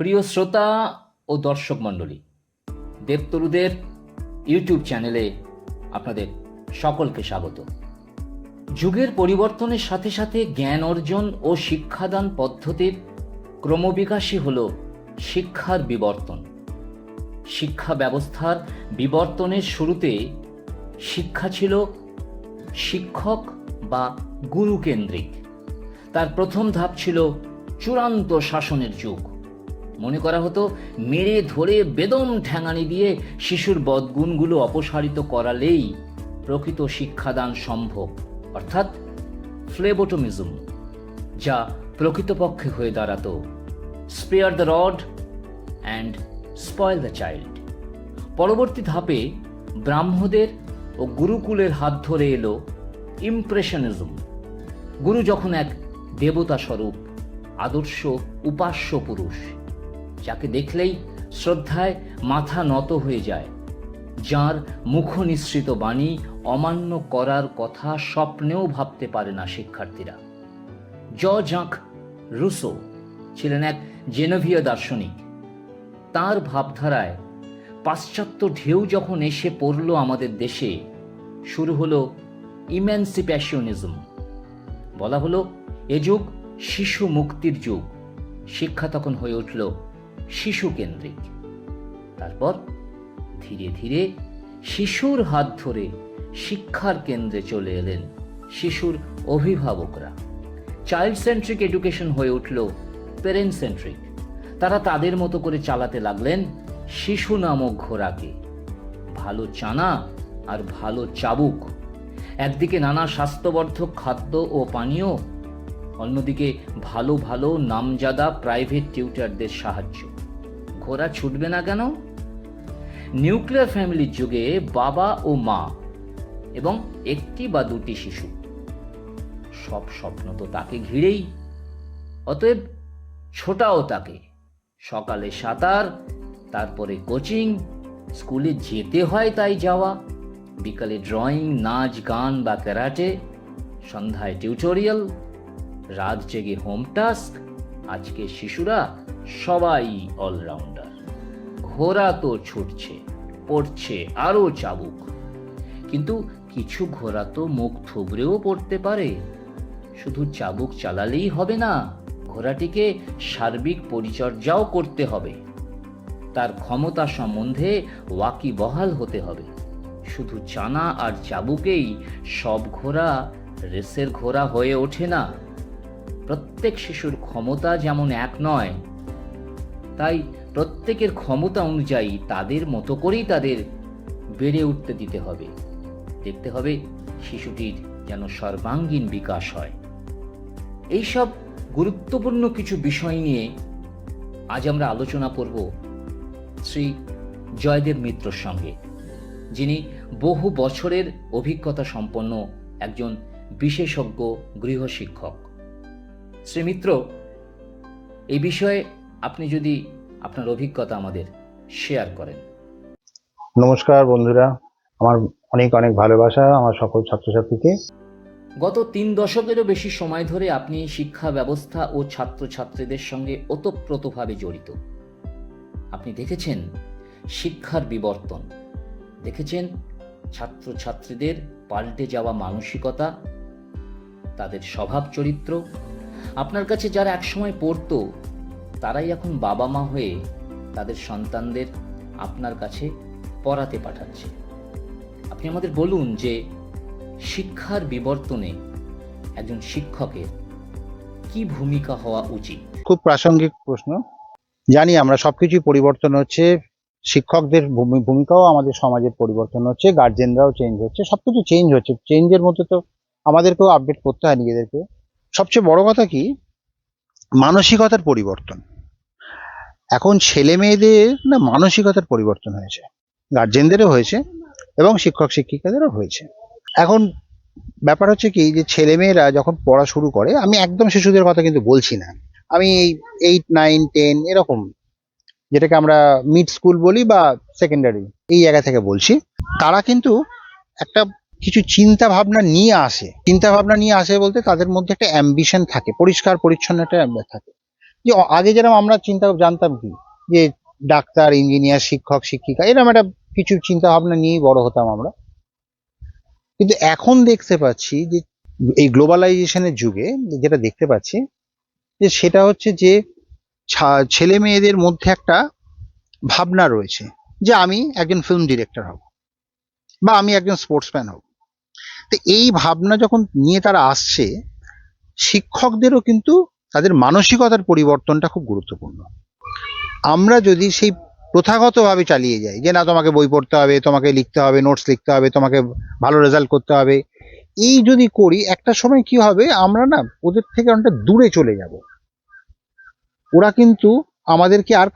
প্রিয় শ্রোতা ও দর্শক মণ্ডলী, দেবতরুদের ইউটিউব চ্যানেলে আপনাদের সকলকে স্বাগত। যুগের পরিবর্তনের সাথে সাথে জ্ঞান অর্জন ও শিক্ষাদান পদ্ধতির ক্রমবিকাশই হল শিক্ষার বিবর্তন। শিক্ষা ব্যবস্থার বিবর্তনের শুরুতে শিক্ষা ছিল শিক্ষক বা গুরুকেন্দ্রিক। তার প্রথম ধাপ ছিল চূড়ান্ত শাসনের যুগ। মনে করা হতো মেরে ধরে বেদম ঠ্যাঙানি দিয়ে শিশুর বদগুণগুলো অপসারিত করালেই প্রকৃত শিক্ষাদান সম্ভব, অর্থাৎ ফ্লেবোটমিজম, যা প্রকৃতপক্ষে হয়ে দাঁড়াতো spare the rod and spoil the child. পরবর্তী ধাপে ব্রাহ্মদের ও গুরুকুলের হাত ধরে এলো ইমপ্রেশনিজম। গুরু যখন এক দেবতা স্বরূপ, আদর্শ উপাস্য পুরুষ, যাকে দেখলেই শ্রদ্ধায় মাথা নত হয়ে যায়, যার মুখ নিঃসৃত বাণী অমান্য করার কথা স্বপ্নেও ভাবতে পারে না শিক্ষার্থীরা। জ্যাক রুসো ছিলেন এক জেনেভীয় দার্শনিক। তার ভাবধারায় পাশ্চাত্য ঢেউ যখন এসে পড়ল আমাদের দেশে, শুরু হলো ইম্যানসিপেশনিজম। বলা হলো এ যুগ শিশু মুক্তির যুগ। শিক্ষা তখন হয়ে উঠল শিশু কেন্দ্রিক। তারপর ধীরে ধীরে শিশুর হাত ধরে শিক্ষার কেন্দ্রে চলে এলেন শিশুর অভিভাবকরা। চাইল্ড সেন্ট্রিক এডুকেশন হয়ে উঠল প্যারেন্ট সেন্ট্রিক। তারা তাদের মতো করে চালাতে লাগলেন শিশু নামক ঘোড়াকে। ভালো চানা আর ভালো চাবুক, একদিকে নানা স্বাস্থ্যবর্ধক খাদ্য ও পানীয়, অন্যদিকে ভালো ভালো নামজাদা প্রাইভেট টিউটারদের সাহায্য। ঘোড়া ছুটবে না কেন? নিউক্লিয়ার ফ্যামিলির যুগে বাবা ও মা এবং একটি বা দুটি শিশু, সব স্বপ্ন তো তাকে ঘিরেই। অতএব ছোটাও তাকে। সকালে সাঁতার, তারপরে কোচিং, স্কুলে যেতে হয় তাই যাওয়া, বিকালে ড্রয়িং, নাচ, গান বা ক্যারাটে, সন্ধ্যায় টিউটোরিয়াল, রাত জেগে হোম টাস্ক। আজকে শিশুরা সবাই অলরাউন্ডার। ঘোড়া তো ছুটছে, পড়ছে আরও চাবুক। কিন্তু কিছু ঘোড়া তো মুখ থুবড়েও পড়তে পারে। শুধু চাবুক চালালেই হবে না, ঘোড়াটিকে সার্বিক পরিচর্যাও করতে হবে। তার ক্ষমতা সম্বন্ধে ওয়াকিবহাল হতে হবে। শুধু চানা আর চাবুকেই সব ঘোড়া রেসের ঘোড়া হয়ে ওঠে না। প্রত্যেক শিশুর ক্ষমতা যেমন এক নয়, তাই প্রত্যেকের ক্ষমতা অনুযায়ী তাদের মতো করেই তাদের বেড়ে উঠতে দিতে হবে। দেখতে হবে শিশুটির যেন সর্বাঙ্গীন বিকাশ হয়। এইসব গুরুত্বপূর্ণ কিছু বিষয় নিয়ে আজ আমরা আলোচনা করব শ্রী জয়দেব মিত্রর সঙ্গে, যিনি বহু বছরের অভিজ্ঞতা সম্পন্ন একজন বিশেষজ্ঞ গৃহশিক্ষক। শ্রী মিত্র, এই বিষয়ে আপনি যদি আপনার অভিজ্ঞতা আমাদের শেয়ার করেন। নমস্কার বন্ধুরা, আমার অনেক অনেক ভালোবাসা আমার সকল ছাত্রছাত্রীকে। গত 3 দশকেরও বেশি সময় ধরে আপনি শিক্ষা ব্যবস্থা ও ছাত্রছাত্রীদের সঙ্গে ওতপ্রোতভাবে জড়িত। আপনি দেখেছেন শিক্ষার বিবর্তন, দেখেছেন ছাত্রছাত্রীদের পাল্টে যাওয়া মানসিকতা, তাদের স্বভাব চরিত্র। আপনার কাছে যারা একসময় পড়তো, তারাই এখন বাবা মা হয়ে তাদের সন্তানদের আপনার কাছে পড়াতে পাঠাচ্ছে। আপনি আমাদের বলুন যে শিক্ষার বিবর্তনে একজন শিক্ষকের কি ভূমিকা হওয়া উচিত? খুব প্রাসঙ্গিক প্রশ্ন। জানি আমরা সবকিছুই পরিবর্তন হচ্ছে, শিক্ষকদের ভূমিকাও আমাদের সমাজের পরিবর্তন হচ্ছে, গার্জেনরাও চেঞ্জ হচ্ছে, সবকিছু চেঞ্জ হচ্ছে। চেঞ্জের মধ্যে তো আমাদেরকেও আপডেট করতে হয় নিজেদেরকে। সবচেয়ে বড় কথা কি, মানসিকতার পরিবর্তন। এখন ছেলে মেয়েদের না মানসিকতার পরিবর্তন হয়েছে, গার্জেনদেরও হয়েছে এবং শিক্ষক শিক্ষিকাদেরও হয়েছে। এখন ব্যাপার হচ্ছে কি, যে ছেলে মেয়েরা যখন পড়া শুরু করে, আমি একদম শিশুদের কথা কিন্তু বলছি না, আমি এই 8, 9, 10 এরকম, যেটাকে আমরা মিড স্কুল বলি বা সেকেন্ডারি, এই জায়গা থেকে বলছি। তারা কিন্তু একটা কিছু চিন্তা ভাবনা নিয়ে আসে। চিন্তা ভাবনা নিয়ে আসে বলতে তাদের মধ্যে একটা অ্যাম্বিশন থাকে, পরিষ্কার পরিচ্ছন্ন একটা থাকে, যে আগে যেরকম আমরা চিন্তা জানতাম কি, যে ডাক্তার, ইঞ্জিনিয়ার, শিক্ষক, শিক্ষিকা, এরকম একটা কিছু চিন্তা ভাবনা নিয়েই বড় হতাম আমরা। কিন্তু এখন দেখতে পাচ্ছি যে এই গ্লোবালাইজেশনের যুগে যেটা দেখতে পাচ্ছি, যে সেটা হচ্ছে যে ছেলে মেয়েদের মধ্যে একটা ভাবনা রয়েছে যে আমি একজন ফিল্ম ডিরেক্টর হব, বা আমি একজন স্পোর্টসম্যান হব। তো এই ভাবনা যখন নিয়ে তারা আসছে, শিক্ষকদেরও কিন্তু তাদের মানসিকতার পরিবর্তনটা খুব গুরুত্বপূর্ণ। আমরা যদি সেই প্রথাগতভাবে চালিয়ে যাই যে না, তোমাকে বই পড়তে হবে, তোমাকে লিখতে হবে, নোটস লিখতে হবে, তোমাকে ভালো রেজাল্ট করতে হবে, এই যদি করি, একটা সময় কি হবে, আমরা না ওদের থেকে অনেকটা দূরে চলে যাব। ওরা কিন্তু আমাদেরকে আর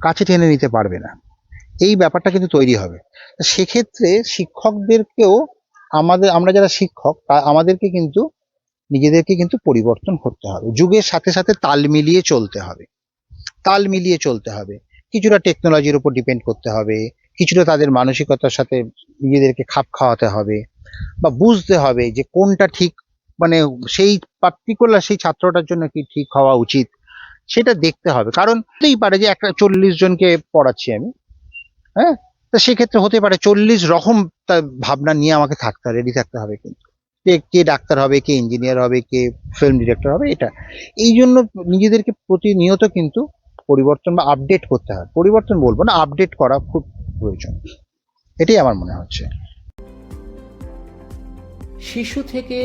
কাছে টেনে নিতে পারবে না। এই ব্যাপারটা কিন্তু তৈরি হবে। সেক্ষেত্রে শিক্ষকদেরকেও, আমরা যারা শিক্ষক আমাদেরকে কিন্তু নিজেদেরকে কিন্তু পরিবর্তন করতে হবে, যুগের সাথে সাথে তাল মিলিয়ে চলতে হবে। কিছুটা টেকনোলজির উপর ডিপেন্ড করতে হবে, কিছুটা তাদের মানসিকতার সাথে নিজেদেরকে খাপ খাওয়াতে হবে, বা বুঝতে হবে যে কোনটা ঠিক, মানে সেই পার্টিকুলার সেই ছাত্রটার জন্য কি ঠিক হওয়া উচিত, সেটা দেখতে হবে। কারণ হতেই পারে যে একটা 40 জনকে পড়াচ্ছি আমি, হ্যাঁ, তো সেক্ষেত্রে হতে পারে 40 রকম তার ভাবনা নিয়ে আমাকে রেডি থাকতে হবে। কিন্তু কে ডাক্তার হবে, কে ইঞ্জিনিয়ার হবে, কে ফিল্ম ডিরেক্টর হবে, এটা এই জন্য নিজেদেরকে প্রতিনিয়ত কিন্তু পরিবর্তন বা আপডেট করতে হয়। পরিবর্তন বলবো না, আপডেট করা খুব প্রয়োজন, এটাই আমার মনে হচ্ছে। শিশু থেকে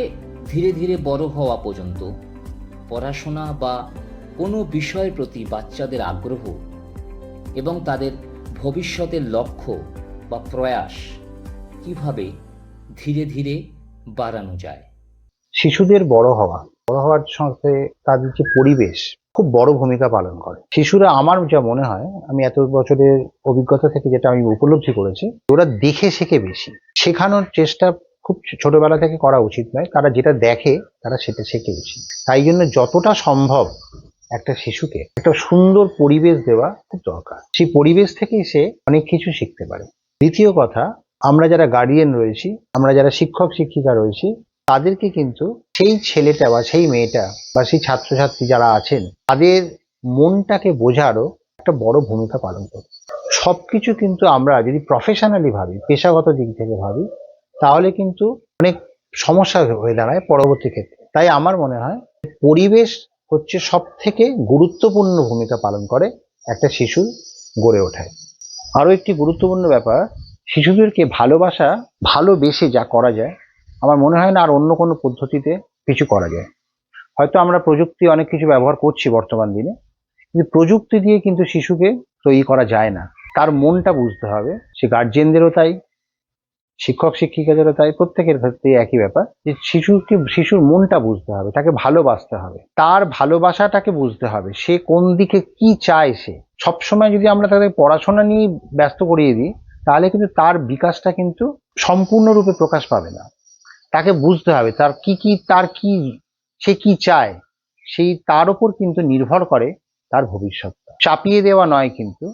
ধীরে ধীরে বড় হওয়া পর্যন্ত পড়াশোনা বা কোনো বিষয়ের প্রতি বাচ্চাদের আগ্রহ এবং তাদের ভবিষ্যতের লক্ষ্য বা প্রয়াস কিভাবে ধীরে ধীরে বাড়ানো যায়? শিশুদের বড় হওয়ার সাথে তাদের যে পরিবেশ খুব বড় ভূমিকা পালন করে। শিশুরা, আমার যা মনে হয়, আমি এত বছরের অভিজ্ঞতা থেকে যেটা আমি উপলব্ধি করেছি, ওরা দেখে শেখে বেশি। শেখানোর চেষ্টা খুব ছোটবেলা থেকে করা উচিত নয়। তারা যেটা দেখে তারা সেটা শেখে বেশি। তাই জন্য যতটা সম্ভব একটা শিশুকে একটা সুন্দর পরিবেশ দেওয়া খুব দরকার। সেই পরিবেশ থেকেই সে অনেক কিছু শিখতে পারে। দ্বিতীয় কথা, আমরা যারা গার্ডিয়ান রয়েছি, আমরা যারা শিক্ষক শিক্ষিকা রয়েছি, তাদেরকে কিন্তু সেই ছেলেটা বা সেই মেয়েটা বা সেই ছাত্রছাত্রী যারা আছেন, তাদের মনটাকে বোঝারও একটা বড় ভূমিকা পালন করে। সবকিছু কিন্তু আমরা যদি প্রফেশনালি ভাবি, পেশাগত দিক থেকে ভাবি, তাহলে কিন্তু অনেক সমস্যা হয়ে দাঁড়ায় পরবর্তী ক্ষেত্রে। তাই আমার মনে হয় পরিবেশ হচ্ছে সব থেকে গুরুত্বপূর্ণ ভূমিকা পালন করে একটা শিশুর গড়ে ওঠায়। আরো একটি গুরুত্বপূর্ণ ব্যাপার, শিশুদেরকে ভালোবেসে যা করা যায়, আমার মনে হয় না আর অন্য কোনো পদ্ধতিতে কিছু করা যায়। হয়তো আমরা প্রযুক্তি অনেক কিছু ব্যবহার করছি বর্তমান দিনে, কিন্তু প্রযুক্তি দিয়ে কিন্তু শিশুকে তৈরি করা যায় না। তার মনটা বুঝতে হবে। সে গার্জেনদেরও তাই, শিক্ষক শিক্ষিকাদেরও তাই, প্রত্যেকের ক্ষেত্রে একই ব্যাপার, যে শিশুর মনটা বুঝতে হবে, তাকে ভালোবাসতে হবে, তার ভালোবাসাটাকে বুঝতে হবে, সে কোন দিকে কি চায়। সে সবসময় যদি আমরা তাদের পড়াশোনা নিয়ে ব্যস্ত করিয়ে দিই, তাহলে কিন্তু তার বিকাশটা কিন্তু সম্পূর্ণরূপে প্রকাশ পাবে না। তাকে বুঝতে হবে সে কি চায়, তার উপর কিন্তু নির্ভর করে তার ভবিষ্যৎটা। চাপিয়ে দেওয়া নয়, কিন্তু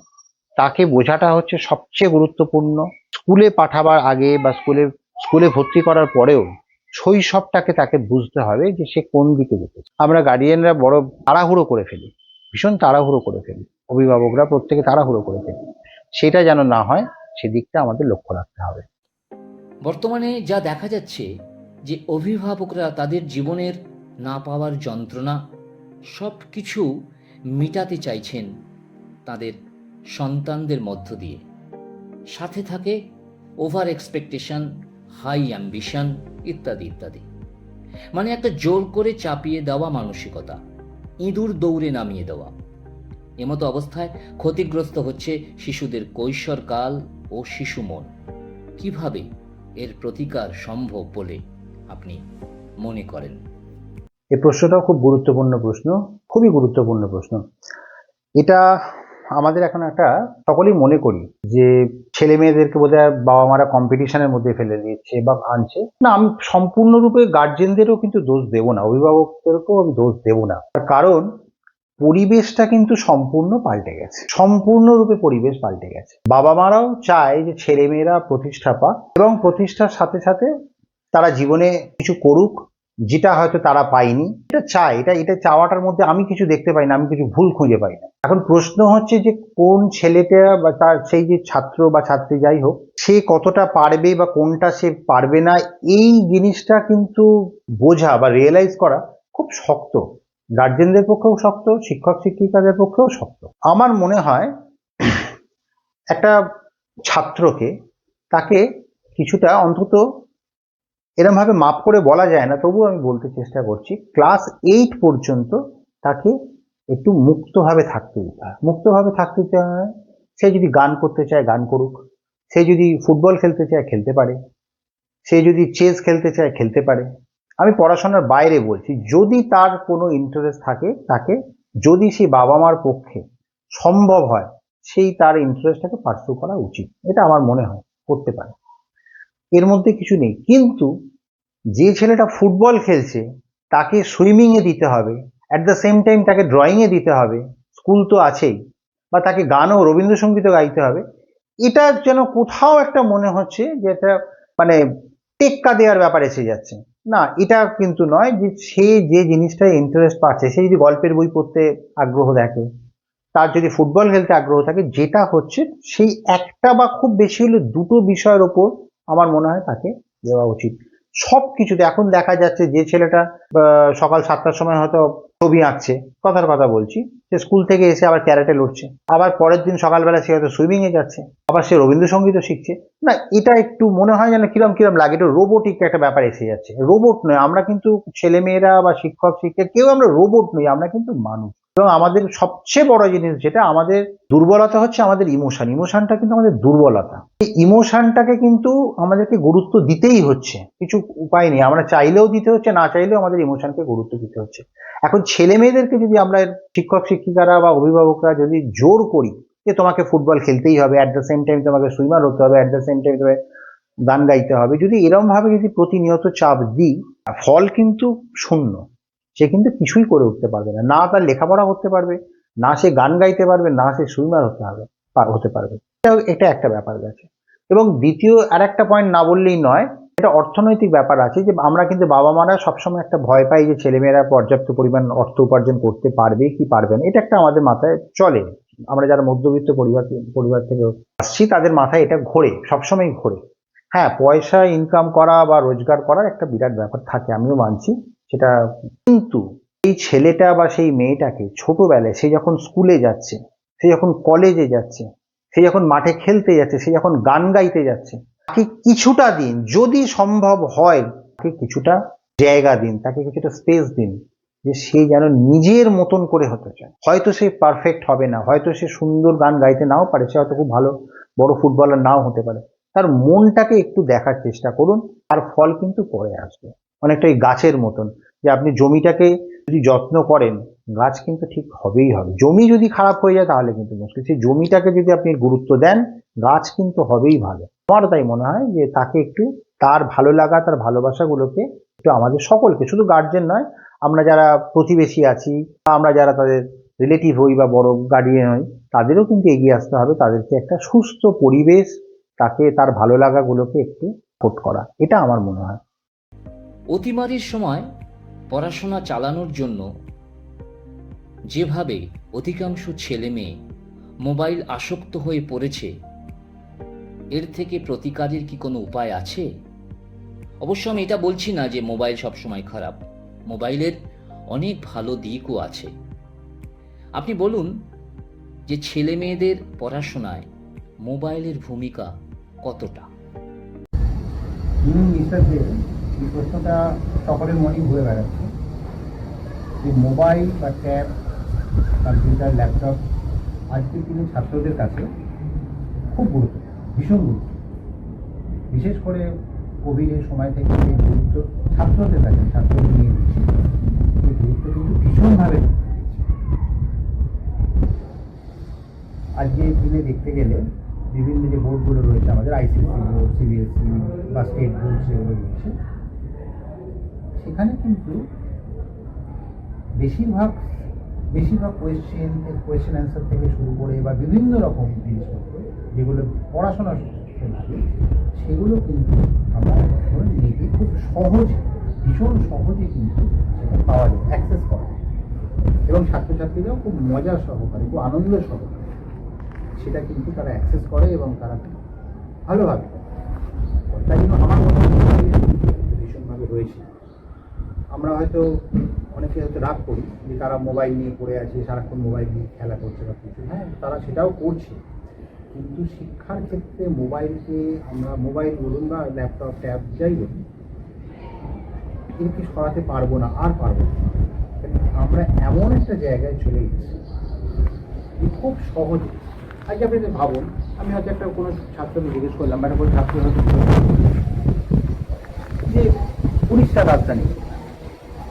তাকে বোঝাটা হচ্ছে সবচেয়ে গুরুত্বপূর্ণ। স্কুলে পাঠাবার আগে বা স্কুলে ভর্তি করার পরেও শৈশবটাকে তাকে বুঝতে হবে যে সে কোন দিকে যেতে চায়। আমরা গার্ডিয়ানরা বড় তাড়াহুড়ো করে ফেলি, ভীষণ তাড়াহুড়ো করে ফেলি, অভিভাবকরা প্রত্যেকে তাড়াহুড়ো করে ফেলি। সেটা যেন না হয়, সেদিকটা আমাদের লক্ষ্য রাখতে হবে। বর্তমানে যা দেখা যাচ্ছে যে অভিভাবকরা তাদের জীবনের না পাওয়ার যন্ত্রণা সব কিছু মিটাতে চাইছেন তাদের সন্তানদের মধ্য দিয়ে। সাথে থাকে ওভার এক্সপেকটেশন, হাই অ্যাম্বিশন ইত্যাদি ইত্যাদি। মানে একটা জোর করে চাপিয়ে দেওয়া মানসিকতা, ইঁদুর দৌড়ে নামিয়ে দেওয়া। এমতো অবস্থায় ক্ষতিগ্রস্ত হচ্ছে শিশুদের কৈশোরকাল ও শিশু মন। কিভাবে এর প্রতিকার সম্ভব বলে আপনি মনে করেন? এই প্রশ্নটাও খুব গুরুত্বপূর্ণ প্রশ্ন, খুবই গুরুত্বপূর্ণ প্রশ্ন। এটা আমাদের এখন একটা, সকলেই মনে করি যে ছেলে মেয়েদেরকে বোধহয় বাবা মারা কম্পিটিশনের মধ্যে ফেলে দিচ্ছে বা আনছে না। আমি সম্পূর্ণরূপে গার্জেনদেরও কিন্তু দোষ দেব না, অভিভাবকদেরকেও আমি দোষ দেব না। তার কারণ পরিবেশটা কিন্তু সম্পূর্ণরূপে পরিবেশ পাল্টে গেছে। বাবা মারাও চায় যে ছেলে মেয়েরা প্রতিষ্ঠা পাক এবং প্রতিষ্ঠার সাথে সাথে তারা জীবনে কিছু করুক, যেটা হয়তো তারা পায়নি, এটা চায়, এটা চাওয়াটার মধ্যে আমি কিছু দেখতে পাই না, আমি কিছু ভুল খুঁজে পাই না। এখন প্রশ্ন হচ্ছে যে কোন ছেলেটা বা তার সেই যে ছাত্র বা ছাত্রী যাই হোক, সে কতটা পারবে বা কোনটা সে পারবে না, এই জিনিসটা কিন্তু বোঝা বা রিয়েলাইজ করা খুব শক্ত, গার্জেনদের পক্ষেও শক্ত, শিক্ষক শিক্ষিকাদের পক্ষেও শক্ত। আমার মনে হয় একটা ছাত্রকে, তাকে কিছুটা অন্তত এরকম ভাবে মাপ করে বলা যায় না, তবুও আমি বলতে চেষ্টা করছি, ক্লাস 8 পর্যন্ত তাকে একটু মুক্তভাবে থাকতে দিতে হয়। মুক্তভাবে থাকতে দিতে হয়, সে যদি গান করতে চায় গান করুক, সে যদি ফুটবল খেলতে চায় খেলতে পারে, সে যদি চেস খেলতে চায় খেলতে পারে। আমি পড়াশোনার বাইরে বলছি, যদি তার কোনো ইন্টারেস্ট থাকে, তাকে যদি সে বাবা মার পক্ষে সম্ভব হয়, সেই তার ইন্টারেস্টটাকে পার্সু করা উচিত, এটা আমার মনে হয় করতে পারে, এর মধ্যে কিছু নেই। কিন্তু যে ছেলেটা ফুটবল খেলছে তাকে সুইমিং এ দিতে হবে, অ্যাট দ্য সেম টাইম তাকে ড্রয়িং এ দিতে হবে, স্কুল তো আছেই, বা তাকে গানও রবীন্দ্রসঙ্গীতও গাইতে হবে, এটা যেন কোথাও একটা মনে হচ্ছে যে এটা মানে টেক্কা দেওয়ার ব্যাপার এসে যাচ্ছে। না, এটা কিন্তু নয়, যে সে যে জিনিসটায় ইন্টারেস্ট পাচ্ছে, সে যদি গল্পের বই পড়তে আগ্রহ দেখে, তার যদি ফুটবল খেলতে আগ্রহ থাকে, যেটা হচ্ছে সেই একটা বা খুব বেশি হলে দুটো বিষয়ের ওপর আমার মনে হয় তাকে দেওয়া উচিত। সব কিছুতে এখন দেখা যাচ্ছে যে ছেলেটা সকাল 7টার সময় হয়তো ছবি আঁকছে, কথার কথা বলছি, সে স্কুল থেকে এসে আবার ক্যারাটে লড়ছে, আবার পরের দিন সকালবেলা সে হয়তো সুইমিং এ যাচ্ছে, আবার সে রবীন্দ্রসঙ্গীতও শিখছে। না, এটা একটু মনে হয় যেন কিরম কিরম লাগে, এটা রোবোটিক একটা ব্যাপার এসে যাচ্ছে। রোবট নয় আমরা, কিন্তু ছেলেমেয়েরা বা শিক্ষক শিক্ষক কেউ আমরা রোবট নই, আমরা কিন্তু মানুষ। এবং আমাদের সবচেয়ে বড় জিনিস যেটা আমাদের দুর্বলতা হচ্ছে আমাদের ইমোশনটা কিন্তু আমাদের দুর্বলতা। এই ইমোশনটাকে কিন্তু আমাদেরকে গুরুত্ব দিতেই হচ্ছে, কিছু উপায় নেই, আমরা চাইলেও দিতে হচ্ছে, না চাইলেও আমাদের ইমোশনকে গুরুত্ব দিতে হচ্ছে। এখন ছেলে মেয়েদেরকে যদি আমরা শিক্ষক শিক্ষিকারা বা অভিভাবকরা যদি জোর করি যে তোমাকে ফুটবল খেলতেই হবে, অ্যাট দ্য সেম টাইম তোমাকে সুইমার হতে হবে, অ্যাট দ্য সেম টাইম তোমাকে গান গাইতে হবে, যদি এরকম ভাবে যদি প্রতিনিয়ত চাপ দিই, ফল কিন্তু শূন্য। সে কিন্তু কিছুই করে উঠতে পারবে না, না তার লেখাপড়া করতে পারবে, না সে গান গাইতে পারবে, না সে সুইমার হতে পারবে। এটা একটা ব্যাপার আছে। এবং দ্বিতীয় আর একটা পয়েন্ট না বললেই নয়, এটা অর্থনৈতিক ব্যাপার আছে, যে আমরা কিন্তু বাবা মারা সবসময় একটা ভয় পাই যে ছেলেমেয়েরা পর্যাপ্ত পরিমাণ অর্থ উপার্জন করতে পারবে কি পারবে না, এটা একটা আমাদের মাথায় চলে। আমরা যারা মধ্যবিত্ত পরিবার থেকে আসছি, তাদের মাথায় এটা ঘোরে, সবসময় ঘোরে। হ্যাঁ, পয়সা ইনকাম করা বা রোজগার করার একটা বিরাট ব্যাপার থাকে, আমিও মানছি সেটা। কিন্তু এই ছেলেটা বা সেই মেয়েটাকে ছোটবেলায়, সে যখন স্কুলে যাচ্ছে, সে যখন কলেজে যাচ্ছে, সে যখন মাঠে খেলতে যাচ্ছে, সে যখন গান গাইতে যাচ্ছে, তাকে কিছুটা দিন, যদি সম্ভব হয় তাকে কিছুটা জায়গা দিন, তাকে কিছুটা স্পেস দিন, যে সে যেন নিজের মতন করে হতে চায়। হয়তো সে পারফেক্ট হবে না, হয়তো সে সুন্দর গান গাইতে নাও পারে, সে হয়তো খুব ভালো বড় ফুটবলার নাও হতে পারে, তার মনটাকে একটু দেখার চেষ্টা করুন, তার ফল কিন্তু পরে আসবে। অনেকটা এই গাছের মতন, যে আপনি জমিটাকে যদি যত্ন করেন, গাছ কিন্তু ঠিক হবেই হবে। জমি যদি খারাপ হয়ে যায় তাহলে কিন্তু মুশকিল, সেই জমিটাকে যদি আপনি গুরুত্ব দেন, গাছ কিন্তু হবেই ভালো। আমার তাই মনে হয় যে তাকে একটু তার ভালো লাগা, তার ভালোবাসাগুলোকে একটু আমাদের সকলকে, শুধু গার্জেন নয়, আমরা যারা প্রতিবেশী আছি, বা আমরা যারা তাদের রিলেটিভ হই বা বড় গার্ডিয়ান হই, তাদেরও কিন্তু এগিয়ে আসতে হবে, তাদেরকে একটা সুস্থ পরিবেশ, তাকে তার ভালো লাগাগুলোকে একটু সাপোর্ট করা, এটা আমার মনে হয়। অতিমারির সময় পড়াশোনা চালানোর জন্য যেভাবে অধিকাংশ ছেলে মেয়ে মোবাইল আসক্ত হয়ে পড়েছে, এর থেকে প্রতিকারের কি কোনো উপায় আছে? অবশ্য আমি এটা বলছি না যে মোবাইল সবসময় খারাপ, মোবাইলের অনেক ভালো দিকও আছে। আপনি বলুন যে ছেলে মেয়েদের পড়াশোনায় মোবাইলের ভূমিকা কতটা? এই প্রশ্নটা সকলের মনেই ঘুরে বেড়াচ্ছে, যে মোবাইল বা ট্যাব, কম্পিউটার, ল্যাপটপ আজকের দিনে ছাত্রদের কাছে খুব গুরুত্ব, ভীষণ গুরুত্ব। বিশেষ করে কোভিডের সময় থেকে এই গুরুত্ব ছাত্রদের কাছে, ছাত্রদের নিয়ে বেশি, এই গুরুত্ব কিন্তু ভীষণভাবে আজকে দিনে দেখতে গেলে বিভিন্ন যে বোর্ডগুলো রয়েছে আমাদের, আইসিএসসি বোর্ড, সিবিএসসি বা স্টেট বোর্ড যেগুলো রয়েছে, সেখানে কিন্তু বেশিরভাগ কোয়েশ্চেন অ্যান্সার থেকে শুরু করে বা বিভিন্ন রকম জিনিসপত্র যেগুলো পড়াশোনার লাগে, সেগুলো কিন্তু আমরা নেটে খুব সহজে ভীষণ সহজে কিন্তু সেটা পাওয়া যায়, অ্যাক্সেস করা যায়। এবং ছাত্রছাত্রীরাও খুব মজা সহকারে, খুব আনন্দ সহকারে সেটা কিন্তু তারা অ্যাক্সেস করে এবং তারা ভালোভাবে করে। তাই জন্য আমার মনে হয় ভীষণভাবে রয়েছে। আমরা হয়তো অনেকে হয়তো রাগ করি যে তারা মোবাইল নিয়ে পড়ে আছে, সারাক্ষণ মোবাইল নিয়ে খেলা করছে বা কিছু, হ্যাঁ তারা সেটাও করছে, কিন্তু শিক্ষার ক্ষেত্রে মোবাইলকে আমরা, মোবাইল বলুন বা ল্যাপটপ ট্যাব যাই বলুন, একে সরাতে পারবো না, আর পারবো না। আমরা এমন একটা জায়গায় চলে গেছি খুব সহজে। আজকে আপনি ভাবুন, আমি হয়তো একটা কোনো ছাত্রকে জিজ্ঞেস করলাম বা একটা কোনো ছাত্র হয়তো যে উড়িষ্যার রাজধানী।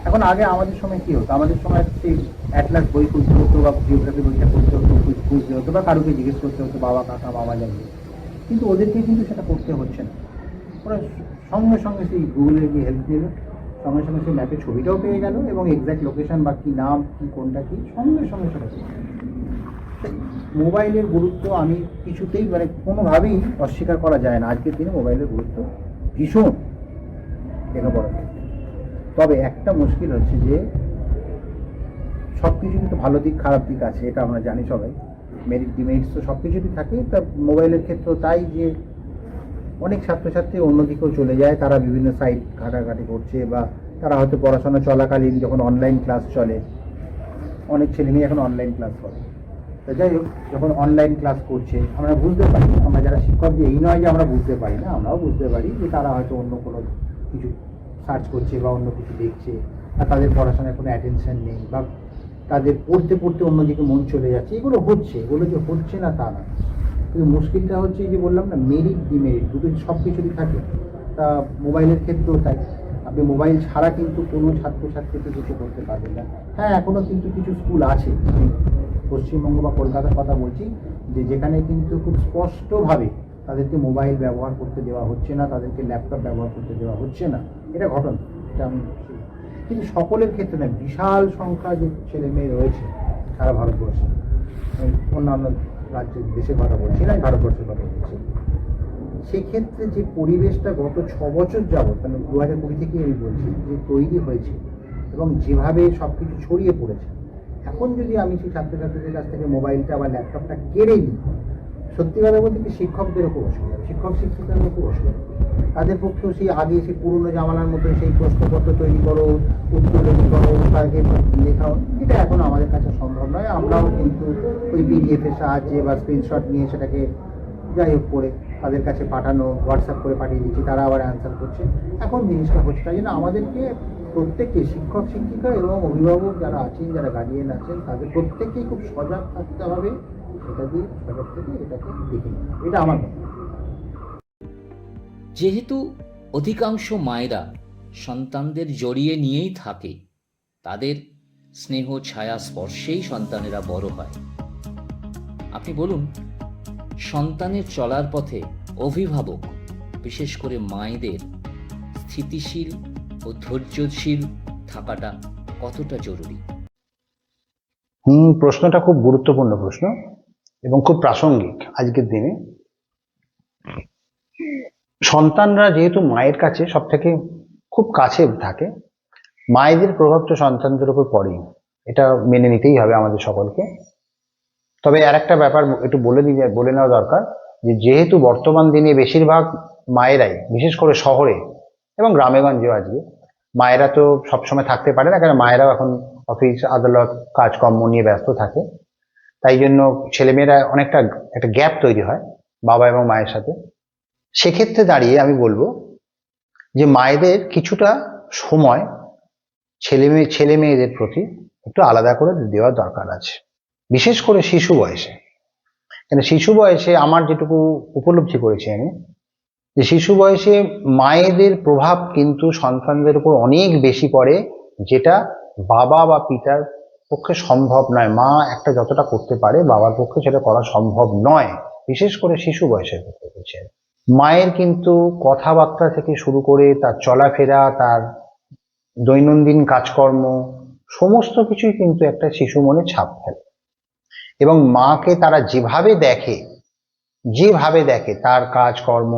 এখন আগে আমাদের সময় কী হতো, আমাদের সময় সেই অ্যাটলাস বই খুঁজতে হতো বা জিওগ্রাফি বইটা খুঁজতে হতো, খুঁজতে হতো বা কারোকে জিজ্ঞেস করতে হতো, বাবা কাকা মামা জানিয়ে। কিন্তু ওদেরকে কিন্তু সেটা করতে হচ্ছে না। ওরা সঙ্গে সঙ্গে সেই গুগলের গিয়ে হেল্প নিল, সঙ্গে সঙ্গে সেই ম্যাপে ছবিটাও পেয়ে গেল এবং এক্স্যাক্ট লোকেশন বা কী নাম কী কোনটা কী সঙ্গে সঙ্গে সেটা পেয়ে গেল। মোবাইলের গুরুত্ব আমি কিছুতেই মানে কোনোভাবেই অস্বীকার করা যায় না। আজকের দিনে মোবাইলের গুরুত্ব ভীষণ লেখাপড়ার ক্ষেত্রে। তবে একটা মুশকিল হচ্ছে যে সব কিছু কিন্তু ভালো দিক খারাপ দিক আছে, এটা আমরা জানি সবাই। মেরিট ডিমেরিটস তো সব কিছুই থাকে। তা মোবাইলের ক্ষেত্রেও তাই যে অনেক ছাত্রছাত্রী অন্যদিকেও চলে যায়, তারা বিভিন্ন সাইট ঘাটাঘাটি করছে বা তারা হয়তো পড়াশোনা চলাকালীন যখন অনলাইন ক্লাস চলে, অনেক ছেলেমেয়ে এখন অনলাইন ক্লাস করে। তো যাই হোক, যখন অনলাইন ক্লাস করছে আমরা বুঝতে পারি, আমরা যারা শিক্ষক, যে এই নয় যে আমরা বুঝতে পারি না, আমরাও বুঝতে পারি যে তারা হয়তো অন্য কোনো কিছু সার্চ করছে বা অন্য কিছু দেখছে, আর তাদের পড়াশোনায় কোনো অ্যাটেনশন নেই বা তাদের পড়তে পড়তে অন্যদিকে মন চলে যাচ্ছে। এগুলো হচ্ছে, এগুলো যে হচ্ছে না তা না, কিন্তু মুশকিলটা হচ্ছে যে বললাম না, মেরিট ডিমেরিট দুটো সব কিছুরই থাকে। তা মোবাইলের ক্ষেত্রেও তাই। আপনি মোবাইল ছাড়া কিন্তু কোনো ছাত্রছাত্রীকে কিছু করতে পারবেন না। হ্যাঁ, এখনও কিন্তু কিছু স্কুল আছে, পশ্চিমবঙ্গ বা কলকাতার কথা বলছি, যে যেখানে কিন্তু খুব স্পষ্টভাবে তাদেরকে মোবাইল ব্যবহার করতে দেওয়া হচ্ছে না, তাদেরকে ল্যাপটপ ব্যবহার করতে দেওয়া হচ্ছে না। এটা ঘটনা, এটা আমি, কিন্তু সকলের ক্ষেত্রে না। বিশাল সংখ্যা যে ছেলে মেয়ে রয়েছে সারা ভারতবর্ষে, অন্যান্য রাজ্যের দেশের কথা বলছি না, ভারতবর্ষের কথা বলছি, সেক্ষেত্রে যে পরিবেশটা গত 6 বছর যাবৎ, মানে 2020 থেকে আমি বলছি, যে তৈরি হয়েছে এবং যেভাবে সব কিছু ছড়িয়ে পড়েছে, এখন যদি আমি সেই ছাত্রছাত্রীদের কাছ থেকে মোবাইলটা বা ল্যাপটপটা কেড়ে নিই, সত্যিকারে বলতে কি শিক্ষকদেরও খুব অসুবিধা, শিক্ষক শিক্ষিকাদেরও খুব অসুবিধা। তাদের পক্ষেও সেই আগে সেই পুরনো জামানার মতো সেই প্রশ্নপত্র তৈরি করো, উত্তর তৈরি করো, তাকে লেখাও, এটা এখন আমাদের কাছে সম্ভব নয়। আমরাও কিন্তু ওই পিডিএফের সাহায্যে বা স্ক্রিনশট নিয়ে সেটাকে যাই হোক করে তাদের কাছে পাঠানো, হোয়াটসঅ্যাপ করে পাঠিয়ে দিচ্ছি, তারা আবার অ্যান্সার করছে। এখন জিনিসটা হচ্ছে, তাই জন্য আমাদেরকে প্রত্যেককে, শিক্ষক শিক্ষিকা এবং অভিভাবক যারা আছেন, যারা গার্ডিয়ান আছেন, তাদের প্রত্যেককেই খুব সজাগ থাকতে হবে। এটা দিয়ে সজাগ থেকে এটাকে দেখে নিতে হবে, এটা আমার মনে হয়। যেহেতু অধিকাংশ মায়েরা সন্তানদের জড়িয়ে নিয়েই থাকে, তাদের স্নেহ ছায়া স্পর্শেই সন্তানেরা বড় হয়। আপনি বলুন, সন্তানের চলার পথে অভিভাবক, বিশেষ করে মায়েদের স্থিতিশীল ও ধৈর্যশীল থাকাটা কতটা জরুরি? প্রশ্নটা খুব গুরুত্বপূর্ণ প্রশ্ন এবং খুব প্রাসঙ্গিক আজকের দিনে। সন্তানরা যেহেতু মায়ের কাছে সব থেকে খুব কাছে থাকে, মায়েদের প্রভাব তো সন্তানদের উপর পড়েই, এটা মেনে নিতেই হবে আমাদের সকলকে। তবে আর একটা ব্যাপার একটু বলে নেওয়া দরকার, যে যেহেতু বর্তমান দিনে বেশিরভাগ মায়েরাই, বিশেষ করে শহরে এবং গ্রামেগঞ্জেও আজকে মায়েরা তো সবসময় থাকতে পারে না, কারণ মায়েরাও এখন অফিস আদালত কাজকর্ম নিয়ে ব্যস্ত থাকে। তাই জন্য ছেলেমেয়েরা অনেকটা একটা গ্যাপ তৈরি হয় বাবা এবং মায়ের সাথে। সেক্ষেত্রে দাঁড়িয়ে আমি বলবো যে মায়েদের কিছুটা সময় ছেলে মেয়েদের প্রতি একটু আলাদা করে দেওয়ার দরকার আছে, বিশেষ করে শিশু বয়সে। কেন শিশু বয়সে আমার যেটুকু উপলব্ধি করেছি আমি, যে শিশু বয়সে মায়েদের প্রভাব কিন্তু সন্তানদের উপর অনেক বেশি পড়ে, যেটা বাবা বা পিতার পক্ষে সম্ভব নয়। মা একটা যতটা করতে পারে বাবার পক্ষে সেটা করা সম্ভব নয়, বিশেষ করে শিশু বয়সের ক্ষেত্রে বলছি। মায়ের কিন্তু কথাবার্তা থেকে শুরু করে তার চলাফেরা, তার দৈনন্দিন কাজকর্ম, সমস্ত কিছুই কিন্তু একটা শিশু মনে ছাপ ফেলে। এবং মাকে তারা যেভাবে দেখে তার কাজকর্ম,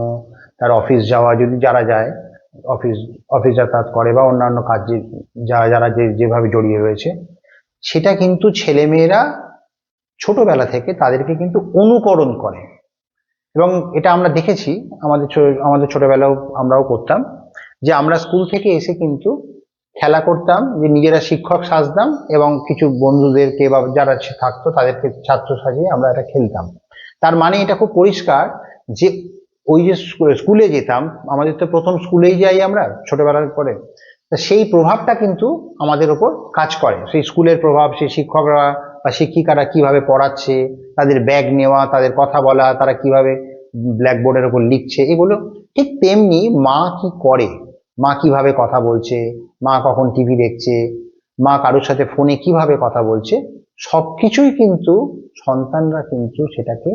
তার অফিস যাওয়া, যদি যারা যায়, অফিস অফিস যাতায়াত করে বা অন্যান্য কাজে যারা যেভাবে জড়িয়ে রয়েছে, সেটা কিন্তু ছেলেমেয়েরা ছোটবেলা থেকে তাদেরকে কিন্তু অনুকরণ করে। এবং এটা আমরা দেখেছি, আমাদের ছোটবেলাও আমরাও করতাম, যে আমরা স্কুল থেকে এসে কিন্তু খেলা করতাম, যে নিজেরা শিক্ষক সাজতাম এবং কিছু বন্ধুদেরকে বা যারা থাকতো তাদেরকে ছাত্র সাজিয়ে আমরা এটা খেলতাম। তার মানে এটা খুব পরিষ্কার যে ওই যে স্কুলে যেতাম, আমাদের তো প্রথম স্কুলেই যাই আমরা ছোটবেলার পরে, তা সেই প্রভাবটা কিন্তু আমাদের ওপর কাজ করে। সেই স্কুলের প্রভাব, সেই শিক্ষকরা বা শিক্ষিকারা কিভাবে পড়াচ্ছে, তাদের ব্যাগ নেওয়া, তাদের কথা বলা, তারা কিভাবে ব্ল্যাকবোর্ডের ওপর লিখছে, এগুলো ঠিক তেমনি মা কি করে, মা কিভাবে কথা বলছে, মা কখন টিভি দেখছে, মা কারোর সাথে ফোনে কিভাবে কথা বলছে, সবকিছুই কিন্তু সন্তানরা কিন্তু সেটাকে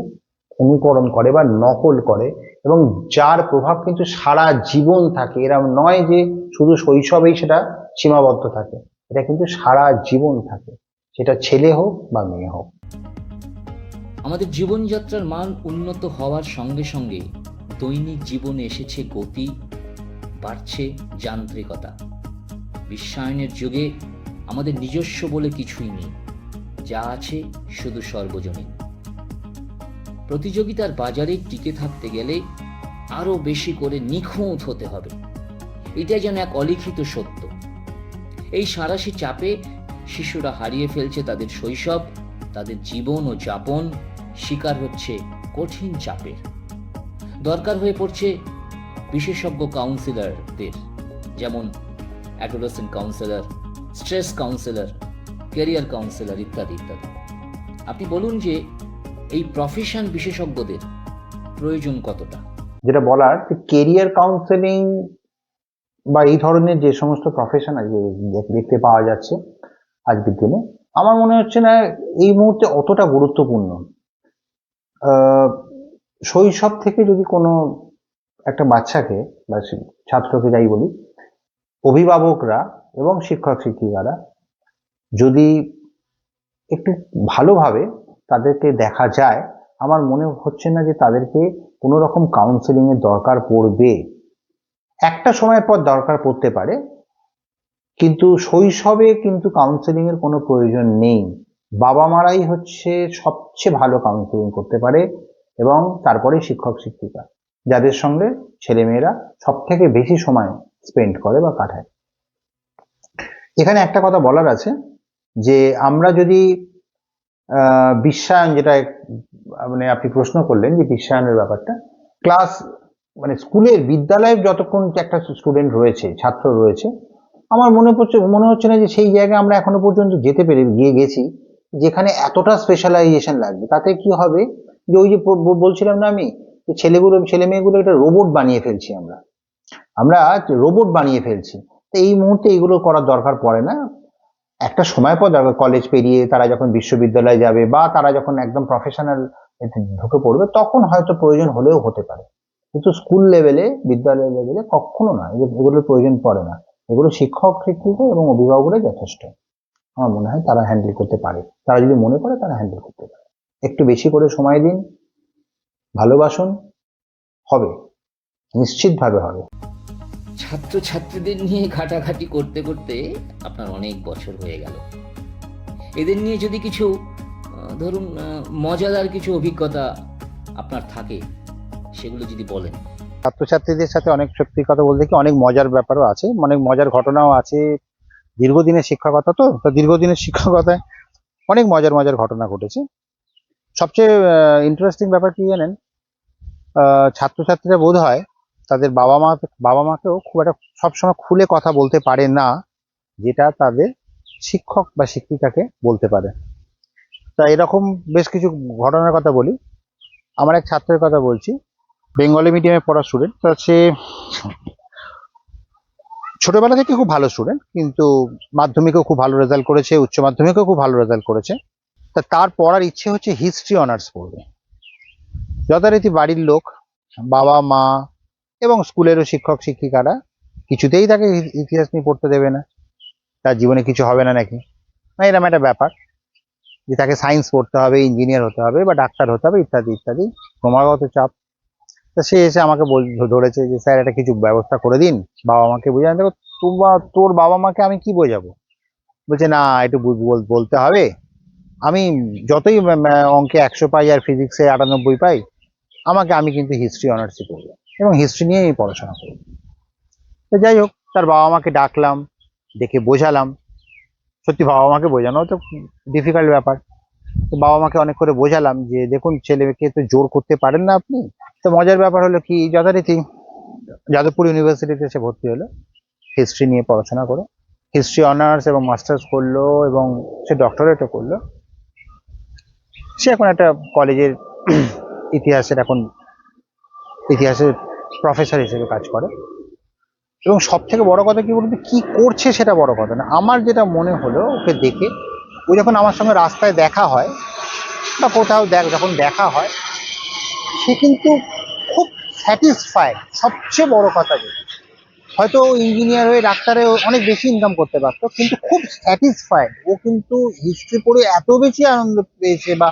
অনুকরণ করে বা নকল করে, এবং যার প্রভাব কিন্তু সারা জীবন থাকে। এরকম নয় যে শুধু শৈশবেই সেটা সীমাবদ্ধ থাকে, এটা কিন্তু সারা জীবন থাকে, সেটা ছেলে হোক বা মেয়ে হোক। আমাদের জীবনযাত্রার মান উন্নত হওয়ার সঙ্গে সঙ্গে দৈনিক জীবনে এসেছে গতি, বাড়ছে যান্ত্রিকতা। বিশ্বায়নের যুগে আমাদের নিজস্ব বলে কিছুই নেই, যা আছে শুধু সর্বজনীন। প্রতিযোগিতার বাজারে টিকে থাকতে গেলে আরো বেশি করে নিখুঁত হতে হবে, এটা যেন এক অলিখিত সত্য। এই সাঁড়াশি চাপে শিশুরা হারিয়ে ফেলছে তাদের শৈশব, তাদের জীবন ও যাপন, শিকার হচ্ছে কঠিন চাপের। দরকার হয়ে পড়ছে বিশেষজ্ঞ কাউন্সিলরদের, যেমন adolescent councillor, stress councillor, career councillor ইত্যাদি ইত্যাদি। আপনি বলুন যে এই প্রফেশন বিশেষজ্ঞদের প্রয়োজন কতটা? যেটা বলার, কেরিয়ার কাউন্সেলিং বা এই ধরনের যে সমস্ত প্রফেশন আজকে দেখতে পাওয়া যাচ্ছে আজকের দিনে, আমার মনে হচ্ছে না এই মুহূর্তে অতটা গুরুত্বপূর্ণ। শৈশব থেকে যদি কোনো একটা বাচ্চাকে বা ছাত্রকে যাই বলি, অভিভাবকরা এবং শিক্ষক শিক্ষিকারা যদি একটু ভালোভাবে তাদেরকে দেখা যায়, আমার মনে হচ্ছে না যে তাদেরকে কোনো রকম কাউন্সেলিং এর দরকার পড়বে। একটা সময়ের পর দরকার পড়তে পারে, কিন্তু শৈশবে কিন্তু কাউন্সেলিং এর কোনো প্রয়োজন নেই। বাবা মারাই হচ্ছে সবচেয়ে ভালো কাউন্সেলিং করতে পারে, এবং তারপরে শিক্ষক শিক্ষিকা, যাদের সঙ্গে ছেলেমেয়েরা সব থেকে বেশি সময় স্পেন্ড করে বা কাটায়। এখানে একটা কথা বলার আছে, যে আমরা যদি বিশ্বায়ন, যেটা মানে আপনি প্রশ্ন করলেন যে বিশ্বায়নের ব্যাপারটা, ক্লাস মানে স্কুলের বিদ্যালয়ে যতক্ষণ একটা স্টুডেন্ট রয়েছে, ছাত্র রয়েছে, আমার মনে হচ্ছে না যে সেই জায়গায় আমরা এখনো পর্যন্ত যেতে গেছি যেখানে এতটা স্পেশালাইজেশন লাগবে। তাতে কি হবে, যে ওই যে বলছিলাম না আমি, যে ছেলে মেয়েগুলো একটা রোবট বানিয়ে ফেলছি, আমরা রোবট বানিয়ে ফেলছি। তো এই মুহূর্তে এগুলো করার দরকার পড়ে না। একটা সময় পর কলেজ পেরিয়ে তারা যখন বিশ্ববিদ্যালয়ে যাবে বা তারা যখন একদম প্রফেশনাল ঢুকে পড়বে, তখন হয়তো প্রয়োজন হলেও হতে পারে, কিন্তু স্কুল লেভেলে, বিদ্যালয় লেভেলে কখনো না, এগুলোর প্রয়োজন পড়ে না। এগুলো শিক্ষক শিক্ষিকা এবং অভিভাবকরা যথেষ্ট, আমার মনে হয় তারা হ্যান্ডেল করতে পারে। তারা যদি মনে করে তারা হ্যান্ডেল করতে পারে। একটু বেশি করে সময় দিন, ভালোবাসুন, হবে, নিশ্চিতভাবে হবে। ছাত্রছাত্রীদের নিয়ে ঘাটাঘাটি করতে করতে আপনার অনেক বছর হয়ে গেল। এদের নিয়ে যদি কিছু ধরুন মজাদার কিছু অভিজ্ঞতা আপনার থাকে, সেগুলো যদি বলেন। ছাত্রছাত্রীদের সাথে অনেক, সত্যি কথা বলতে কি, অনেক মজার ব্যাপারও আছে, অনেক মজার ঘটনাও আছে। দীর্ঘদিনের শিক্ষকতা, তো দীর্ঘদিনের শিক্ষকতায় অনেক মজার মজার ঘটনা ঘটেছে। সবচেয়ে ইন্টারেস্টিং ব্যাপার কি জানেন, ছাত্রছাত্রীরা বোধ হয় তাদের বাবা মাকেও খুব একটা সবসময় খুলে কথা বলতে পারে না, যেটা তাদের শিক্ষক বা শিক্ষিকাকে বলতে পারে। তা এরকম বেশ কিছু ঘটনার কথা বলি। আমার এক ছাত্রের কথা বলছি, বেঙ্গলি মিডিয়ামে পড়া স্টুডেন্ট। তা সে ছোটবেলা থেকে খুব ভালো স্টুডেন্ট, কিন্তু মাধ্যমিকেও খুব ভালো রেজাল্ট করেছে, উচ্চ মাধ্যমিকেও খুব ভালো রেজাল্ট করেছে। তা তার পড়ার ইচ্ছে হচ্ছে হিস্ট্রি অনার্স পড়বে। যথারীতি বাড়ির লোক, বাবা মা এবং স্কুলেরও শিক্ষক শিক্ষিকারা কিছুতেই তাকে ইতিহাস নিয়ে পড়তে দেবে না, তার জীবনে কিছু হবে না নাকি, না এরকম একটা ব্যাপার, যে তাকে সায়েন্স পড়তে হবে, ইঞ্জিনিয়ার হতে হবে বা ডাক্তার হতে হবে, ইত্যাদি ইত্যাদি ক্রমাগত চাপ। তা সে এসে আমাকে ধরেছে যে স্যার এটা কিছু ব্যবস্থা করে দিন, বাবা মাকে বোঝান। দেখো তোর বাবা মাকে আমি কি বোঝাবো? বলছে না, একটু বলতে হবে। আমি যতই অঙ্কে 100 পাই আর ফিজিক্সে 98 পাই, আমি কিন্তু হিস্ট্রি অনার্সই করবো এবং হিস্ট্রি নিয়েই পড়াশোনা করবো। তো যাই হোক, তার বাবা মাকে ডাকলাম, ডেকে বোঝালাম। সত্যি বাবা মাকে বোঝানো তো ডিফিকাল্ট ব্যাপার। তো বাবা মাকে অনেক করে বোঝালাম যে দেখুন, ছেলেকে তো জোর করতে পারেন না আপনি। তো মজার ব্যাপার হলো কি, যথারীতি যাদবপুর ইউনিভার্সিটিতে সে ভর্তি হলো, হিস্ট্রি নিয়ে পড়াশোনা করে হিস্ট্রি অনার্স এবং মাস্টার্স করলো এবং সে ডক্টরেটও করলো। সে এখন একটা কলেজের ইতিহাসের প্রফেসর হিসেবে কাজ করে। এবং সব থেকে বড় কথা কি বলতে, কি করছে সেটা বড় কথা না। আমার যেটা মনে হলো ওকে দেখে, ও যখন আমার সঙ্গে রাস্তায় দেখা হয় বা কোথাও যখন দেখা হয়, সে কিন্তু খুব স্যাটিসফাইড। সবচেয়ে বড় কথা যেটা, হয়তো ইঞ্জিনিয়ার হয়ে ডাক্তারে অনেক বেশি ইনকাম করতে পারতো, কিন্তু খুব স্যাটিসফাইড। ও কিন্তু হিস্ট্রি পড়ে এত বেশি আনন্দ পেয়েছে বা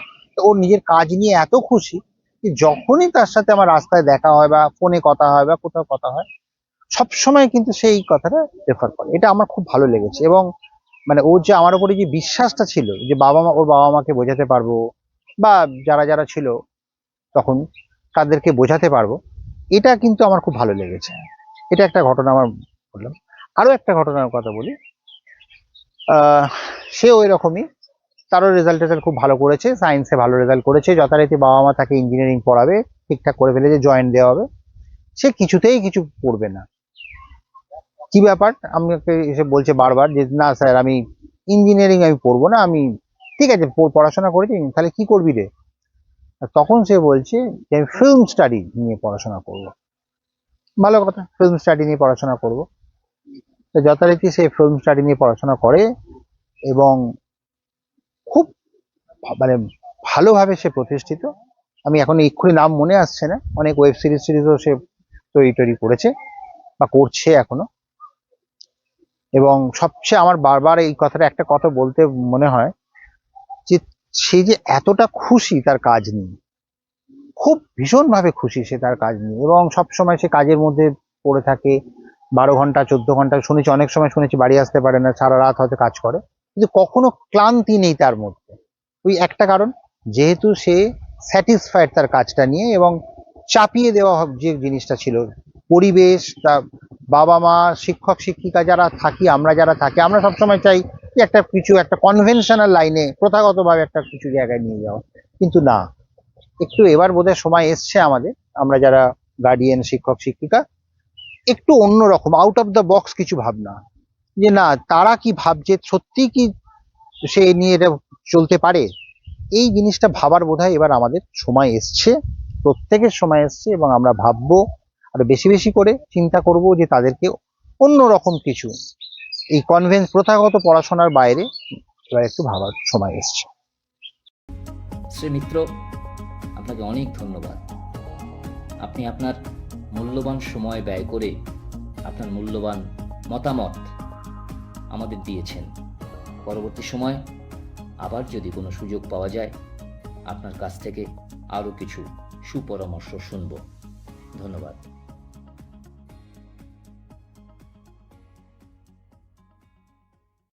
ওর নিজের কাজ নিয়ে এত খুশি যে যখনই তার সাথে আমার রাস্তায় দেখা হয় বা ফোনে কথা হয় বা কোথাও কথা হয়, সবসময় কিন্তু সেই কথাটা রেফার করে। এটা আমার খুব ভালো লেগেছে। এবং মানে ওর যে আমার উপরে যে বিশ্বাসটা ছিল যে ওর বাবা মাকে বোঝাতে পারবো বা যারা যারা ছিল তখন তাদেরকে বোঝাতে পারবো, এটা কিন্তু আমার খুব ভালো লেগেছে। এটা একটা ঘটনা আমার বললাম। আরো একটা ঘটনার কথা বলি। সেও এরকমই, তারও রেজাল্ট খুব ভালো করেছে, সায়েন্সে ভালো রেজাল্ট করেছে। যথারীতি বাবা মা তাকে ইঞ্জিনিয়ারিং পড়াবে, ঠিকঠাক করে ফেলেছে, জয়েন দেওয়া হবে। সে কিছুতেই কিছু পড়বে না। কি ব্যাপার, আমাকে এসে বলছে বারবার যে না স্যার, আমি ইঞ্জিনিয়ারিং আমি পড়বো না। আমি ঠিক আছে, পড়াশোনা করেছি, তাহলে কি করবি রে? আর তখন সে বলছে যে আমি ফিল্ম স্টাডি নিয়ে পড়াশোনা করবো। ভালো কথা, ফিল্ম স্টাডি নিয়ে পড়াশোনা করবো। তো যথারীতি সে ফিল্ম স্টাডি নিয়ে পড়াশোনা করে এবং খুব মানে ভালোভাবে সে প্রতিষ্ঠিত। আমি এখন এক্ষুনি নাম মনে আসছে না, অনেক ওয়েব সিরিজও সে তৈরি করেছে বা করছে এখনো। এবং সবচেয়ে আমার বারবার এই কথাটা একটা কথা বলতে মনে হয় যে সে যে এতটা খুশি তার কাজ নিয়ে, খুব ভীষণভাবে খুশি সে তার কাজ নিয়ে, এবং সবসময় সে কাজের মধ্যে পড়ে থাকে। 12 ঘন্টা 14 ঘন্টা শুনেছি, অনেক সময় শুনেছি বাড়ি আসতে পারে না, সারা রাত হয়তো কাজ করে, কিন্তু কখনো ক্লান্তি নেই তার মধ্যে। ওই একটা কারণ, যেহেতু সে স্যাটিসফাইড তার কাজটা নিয়ে। এবং চাপিয়ে দেওয়া যে জিনিসটা ছিল, পরিবেশ, তা বাবা মা, শিক্ষক শিক্ষিকা যারা থাকি, আমরা যারা থাকি, আমরা সবসময় চাই যে একটা কনভেনশনাল লাইনে প্রথাগতভাবে একটা কিছু জায়গায় নিয়ে যাওয়া। কিন্তু না, একটু এবার বোধহয় সময় এসছে আমাদের, আমরা যারা গার্ডিয়ান, শিক্ষক শিক্ষিকা, একটু অন্যরকম, আউট অফ দ্য বক্স কিছু ভাবনা। যে না, তারা কি ভাবছে, সত্যি কি সে নিয়ে এটা চলতে পারে, এই জিনিসটা ভাবার বোধহয় এবার আমাদের সময় এসছে, প্রত্যেকের সময় এসছে। এবং আমরা ভাববো, আর বেশি বেশি করে চিন্তা করব যে তাদেরকে অন্যরকম কিছু, এই প্রথাগত পড়াশোনার বাইরে এবার একটু ভাবার সময় এসছে। শ্রী মিত্র, আপনাকে অনেক ধন্যবাদ। আপনি আপনার মূল্যবান সময় ব্যয় করে আপনার মূল্যবান মতামত আমাদের দিয়েছেন। পরবর্তী সময় আবার যদি কোনো সুযোগ পাওয়া যায়, আপনার কাছ থেকে আরও কিছু সুপরামর্শ শুনব। ধন্যবাদ।